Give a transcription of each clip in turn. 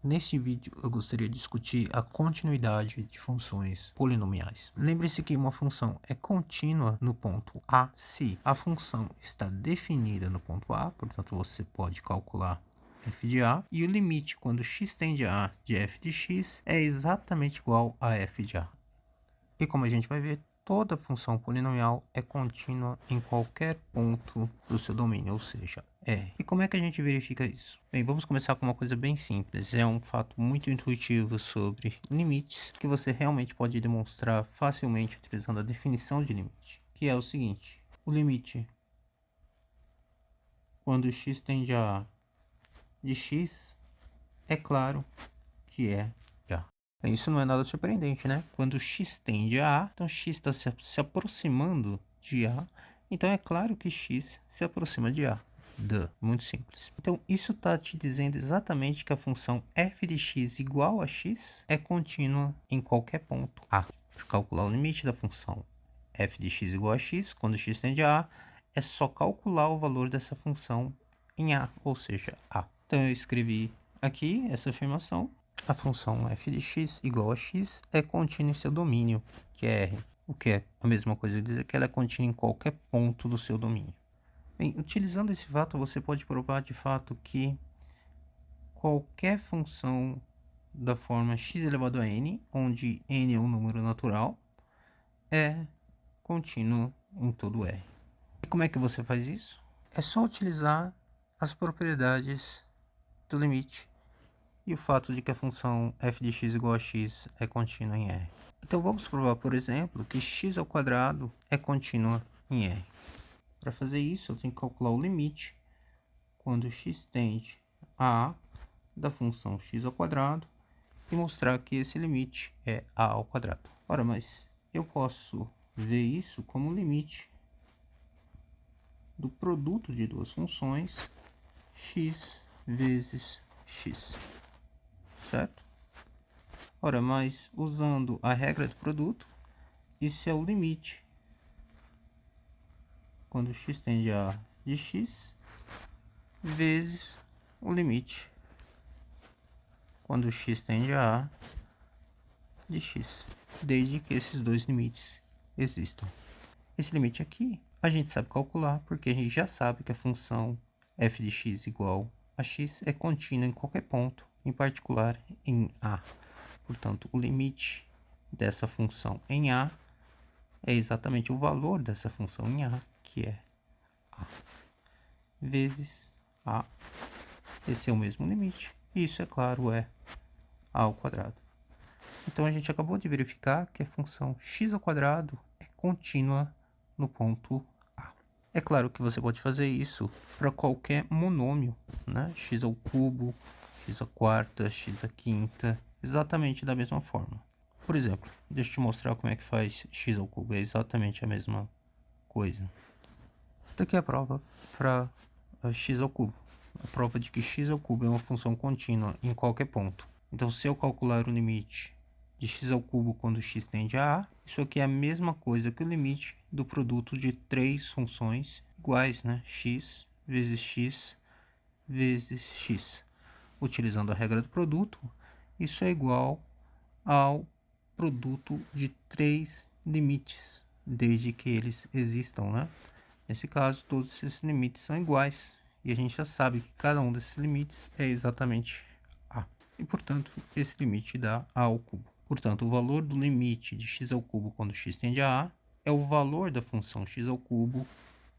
Neste vídeo eu gostaria de discutir a continuidade de funções polinomiais. Lembre-se que uma função é contínua no ponto A se a função está definida no ponto A, portanto você pode calcular f de A, e o limite quando x tende a A de f de x é exatamente igual a f de A. E como a gente vai ver, toda função polinomial é contínua em qualquer ponto do seu domínio, ou seja, R. E como é que a gente verifica isso? Bem, vamos começar com uma coisa bem simples. É um fato muito intuitivo sobre limites que você realmente pode demonstrar facilmente utilizando a definição de limite, que é o seguinte: o limite quando x tende a A de x é claro que é A. Isso não é nada surpreendente, né? Quando x tende a A, então x está se aproximando de A, então é claro que x se aproxima de A. Muito simples. Então, isso está te dizendo exatamente que a função f de x igual a x é contínua em qualquer ponto A. Para calcular o limite da função f de x igual a x, quando x tende a A, é só calcular o valor dessa função em A, ou seja, A. Então, eu escrevi aqui essa afirmação. A função f de x igual a x é contínua em seu domínio, que é R, o que é a mesma coisa que dizer que ela é contínua em qualquer ponto do seu domínio. Bem, utilizando esse fato, você pode provar de fato que qualquer função da forma x elevado a n, onde n é um número natural, é contínua em todo R. E como é que você faz isso? É só utilizar as propriedades do limite e o fato de que a função f de x igual a x é contínua em R. Então vamos provar, por exemplo, que x ao quadrado é contínua em R. Para fazer isso, eu tenho que calcular o limite quando x tende a A da função x ao quadrado e mostrar que esse limite é A ao quadrado. Ora, mas eu posso ver isso como limite do produto de duas funções x vezes x, certo? Ora, mas usando a regra do produto, isso é o limite quando x tende a A de x vezes o limite quando x tende a A de x, desde que esses dois limites existam. Esse limite aqui a gente sabe calcular, porque a gente já sabe que a função f de x igual a x é contínua em qualquer ponto, em particular em A. Portanto, o limite dessa função em A é exatamente o valor dessa função em A, que é A, vezes A. Esse é o mesmo limite, e isso, é claro, é A ao quadrado. Então, a gente acabou de verificar que a função x ao quadrado é contínua no ponto A. É claro que você pode fazer isso para qualquer monômio, né? X ao cubo, x à quarta, x à quinta, exatamente da mesma forma. Por exemplo, deixa eu te mostrar como é que faz x ao cubo, é exatamente a mesma coisa. Esta aqui é a prova para x ao cubo. A prova de que x ao cubo é uma função contínua em qualquer ponto. Então, se eu calcular o limite de x ao cubo quando x tende a A, isso aqui é a mesma coisa que o limite do produto de três funções iguais, né? X vezes x vezes x. Utilizando a regra do produto, isso é igual ao produto de três limites, desde que eles existam, né? Nesse caso, todos esses limites são iguais, e a gente já sabe que cada um desses limites é exatamente A. E, portanto, esse limite dá A ao cubo. Portanto, o valor do limite de x ao cubo quando x tende a A é o valor da função x ao cubo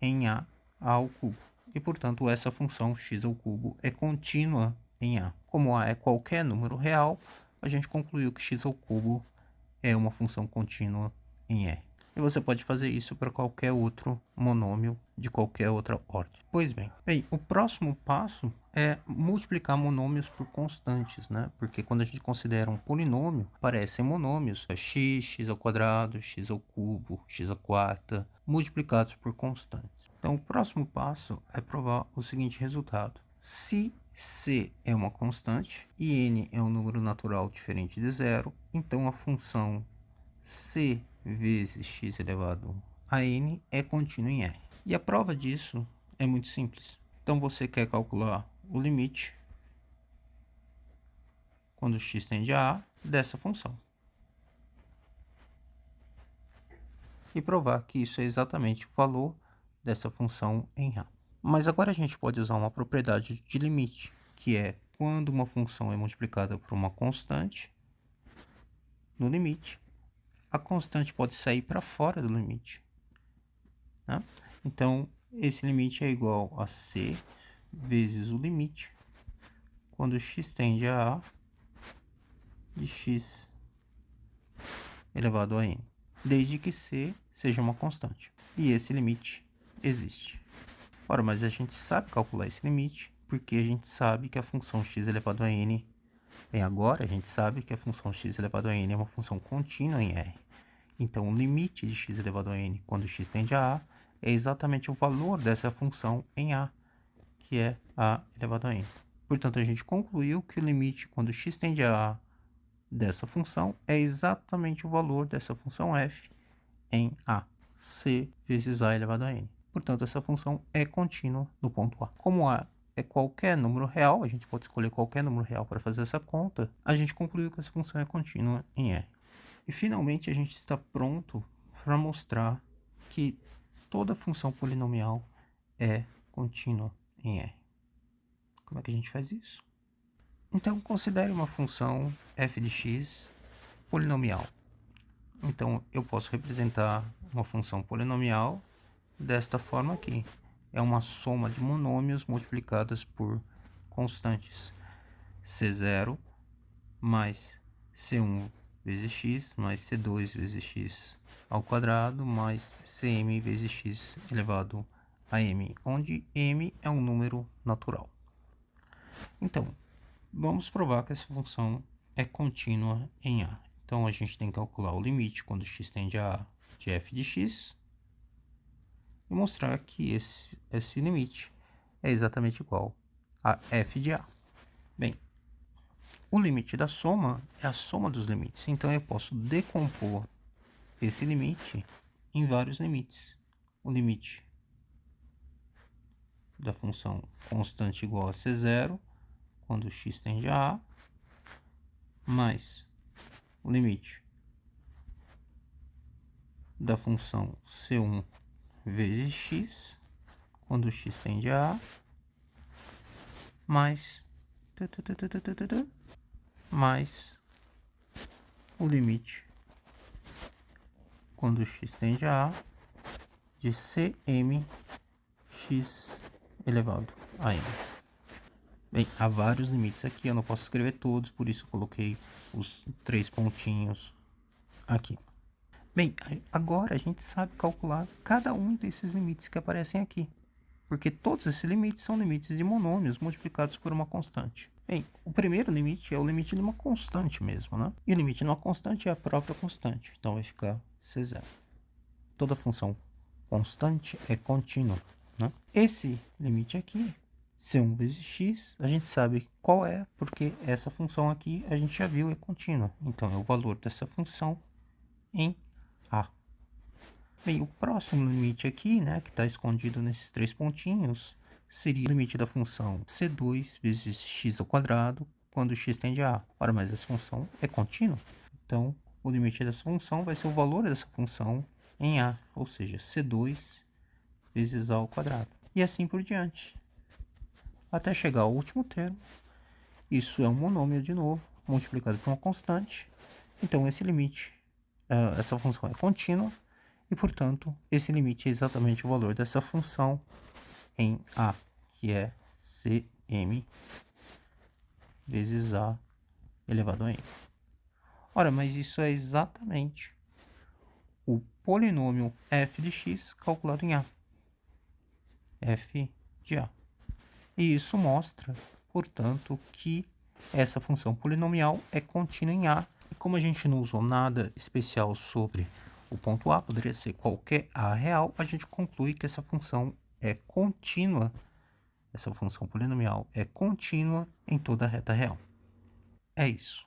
em A ao cubo. E, portanto, essa função x ao cubo é contínua em A. Como A é qualquer número real, a gente concluiu que x ao cubo é uma função contínua em R. E você pode fazer isso para qualquer outro monômio de qualquer outra ordem. Pois bem, o próximo passo é multiplicar monômios por constantes, né? Porque quando a gente considera um polinômio, aparecem monômios, x, x ao quadrado, x ao cubo, x à quarta, multiplicados por constantes. Então, o próximo passo é provar o seguinte resultado. Se c é uma constante e n é um número natural diferente de zero, então a função c vezes x elevado a n é contínua em R. E a prova disso é muito simples. Então, você quer calcular o limite quando x tende a A dessa função. E provar que isso é exatamente o valor dessa função em A. Mas agora a gente pode usar uma propriedade de limite, que é quando uma função é multiplicada por uma constante, no limite, a constante pode sair para fora do limite, né? Então, esse limite é igual a C vezes o limite, quando x tende a A, de x elevado a n, desde que C seja uma constante. E esse limite existe. Ora, mas a gente sabe calcular esse limite, porque a gente sabe que a função x elevado a n, agora a gente sabe que a função x elevado a n é uma função contínua em R. Então, o limite de x elevado a n quando x tende a A é exatamente o valor dessa função em A, que é A elevado a n. Portanto, a gente concluiu que o limite quando x tende a A dessa função é exatamente o valor dessa função f em A, C vezes A elevado a n. Portanto, essa função é contínua no ponto A. Como A é qualquer número real, a gente pode escolher qualquer número real para fazer essa conta, a gente concluiu que essa função é contínua em R. E finalmente a gente está pronto para mostrar que toda função polinomial é contínua em R. Como é que a gente faz isso? Então, considere uma função f de x polinomial. Então, eu posso representar uma função polinomial desta forma aqui. É uma soma de monômios multiplicadas por constantes. C0 mais C1 vezes x mais C2 vezes x ao quadrado mais Cm vezes x elevado a m, onde m é um número natural. Então, vamos provar que essa função é contínua em A. Então, a gente tem que calcular o limite quando x tende a A de f de x e mostrar que esse limite é exatamente igual a f de A. Bem, o limite da soma é a soma dos limites. Então, eu posso decompor esse limite em vários limites. O limite da função constante igual a C0, quando x tende a A, mais o limite da função C1 vezes x, quando x tende a A, mais o limite quando x tende a A de Cm x elevado a m. Bem, há vários limites aqui, eu não posso escrever todos, por isso eu coloquei os 3 pontinhos aqui. Bem, agora a gente sabe calcular cada um desses limites que aparecem aqui, porque todos esses limites são limites de monômios multiplicados por uma constante. Bem, o primeiro limite é o limite de uma constante mesmo, né? E o limite de uma constante é a própria constante, então vai ficar C0. Toda função constante é contínua, né? Esse limite aqui, C1 vezes x, a gente sabe qual é, porque essa função aqui a gente já viu é contínua. Então, é o valor dessa função em A. Bem, o próximo limite aqui, né, que está escondido nesses 3 pontinhos, seria o limite da função C2 vezes x ao quadrado, quando x tende a A. Ora, mas essa função é contínua. Então, o limite dessa função vai ser o valor dessa função em A, ou seja, C2 vezes A ao quadrado. E assim por diante, até chegar ao último termo. Isso é um monômio de novo, multiplicado por uma constante. Então, esse limite, essa função é contínua, e, portanto, esse limite é exatamente o valor dessa função em A, que é Cm vezes A elevado a n. Ora, mas isso é exatamente o polinômio f de x calculado em A. F de A. E isso mostra, portanto, que essa função polinomial é contínua em A. E como a gente não usou nada especial sobre o ponto A, poderia ser qualquer A real, a gente conclui que essa função é contínua, essa função polinomial é contínua em toda a reta real. É isso.